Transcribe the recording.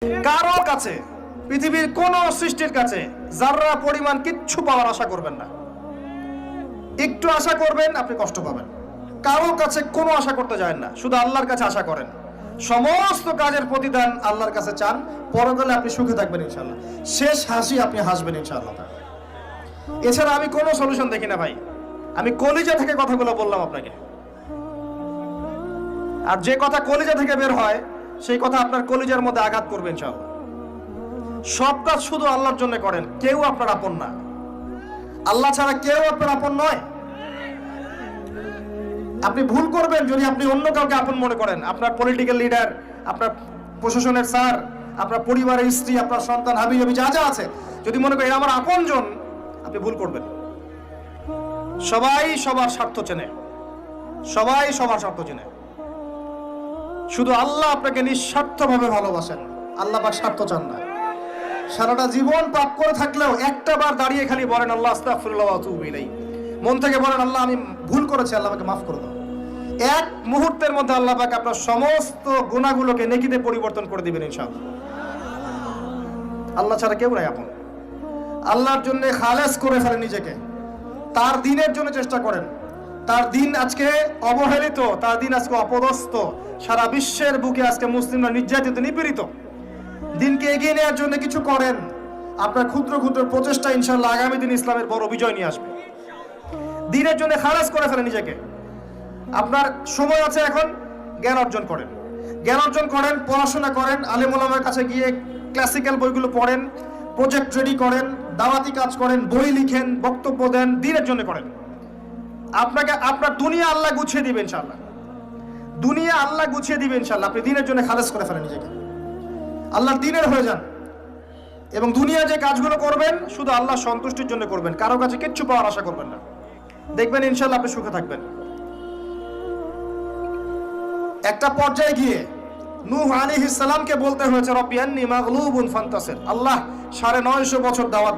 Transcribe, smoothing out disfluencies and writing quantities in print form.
কারো কাছে, পৃথিবীর কোন সৃষ্টির কাছে যাররা পরিমাণ কিচ্ছু পাওয়ার আশা করবেন না। একটু আশা করবেন আপনি কষ্ট পাবেন। কারো কাছে কোনো আশা করতে যায় না, শুধু আল্লাহর কাছে আশা করেন। সমস্ত কাজের প্রতিদান আল্লাহর কাছে চান, পরকালে আপনি সুখে থাকবেন ইনশাআল্লাহ। শেষ হাসি আপনি হাসবেন ইনশাআল্লাহ। এছাড়া আমি কোনো সলিউশন দেখি না ভাই। আমি কলিজা থেকে কথাগুলো বললাম আপনাকে, আর যে কথা কলিজা থেকে বের হয় সেই কথা আপনার কলিজার মধ্যে আঘাত করবে ইনশাআল্লাহ। সব কাজ শুধু আল্লাহর জন্য করেন, কেউ আপনার আপন না। আল্লাহ ছাড়া কেউ আপনার আপন নয়। আপনি ভুল করবেন যদি আপনি অন্য কাউকে আপন মনে করেন। আপনার পলিটিক্যাল লিডার, আপনার প্রশাসনের স্যার, আপনার পরিবারের স্ত্রী, আপনার সন্তান, হাবি জাবি যা যা আছে, যদি মনে করেন আমার আপনজন, আপনি ভুল করবেন। সবাই সবার স্বার্থ চেনে, সবাই সবার স্বার্থ চেনে। শুধু আল্লাহ আপনাকে নিঃস্বার্থভাবে ভালোবাসেন, আল্লাহ পাক স্বার্থ চান না। সারাটা জীবন পাপ করে থাকলেও একটা বার দাঁড়িয়ে খালি বলেন আল্লাহ আস্তাগফিরুল্লাহ ওয়া আতুবু ইলাইহি। মন থেকে বলেন আল্লাহ আমি ভুল করেছি, আল্লাহ আমাকে মাফ করে দাও। এক মুহূর্তের মধ্যে আল্লাহ পাক আপনার সমস্ত গুনাহগুলোকে নেকিতে পরিবর্তন করে দিবেন ইনশাআল্লাহ। আল্লাহ ছাড়া কেউ নাই আপন। আল্লাহর জন্য খালেস করে ফেলেন নিজেকে, তার দিনের জন্য চেষ্টা করেন। তার দিন আজকে অবহেলিত, তার দিন আজকে অপদস্থ। সারা বিশ্বের বুকে আজকে মুসলিমরা নির্যাতিত, নিপীড়িত। দিনকে এগিয়ে নেওয়ার জন্য কিছু করেন। আপনার ক্ষুদ্র ক্ষুদ্র প্রচেষ্টা ইনশাআল্লাহ আগামী দিন ইসলামের বড় বিজয় নিয়ে আসবে। দিনের জন্য খালাস করে ফেলেন নিজেকে। আপনার সময় আছে এখন, জ্ঞান অর্জন করেন, জ্ঞান অর্জন করেন, পড়াশোনা করেন, আলেম ওলামার কাছে গিয়ে ক্লাসিক্যাল বইগুলো পড়েন, প্রজেক্ট রেডি করেন, দাওয়াতি কাজ করেন, বই লিখেন, বক্তব্য দেন, দিনের জন্য করেন। আপনাকে আপনার দুনিয়া আল্লাহ গুছিয়ে দিবেন ইনশাআল্লাহ। দুনিয়া আল্লাহ গুছিয়ে দিবেন ইনশাআল্লাহ। আপনি দিনের জন্য খালাস করে ফেলেন নিজেকে, আল্লাহর দিনের হয়ে যান। এবং দুনিয়া যে কাজগুলো করবেন শুধু আল্লাহ সন্তুষ্টির জন্য করবেন, কারো কাছে কিচ্ছু পাওয়ার আশা করবেন না। দেখবেন ইনশাআল্লাহ আপনি সুখে থাকবেন। একটা পর্যায়ে গিয়ে নূহ আলাইহিস সালামকে বলতে হয়েছে রব্বি আন্নী মাগলুবুন ফান্তাসির। আল্লাহ 950 বছর দাওয়াত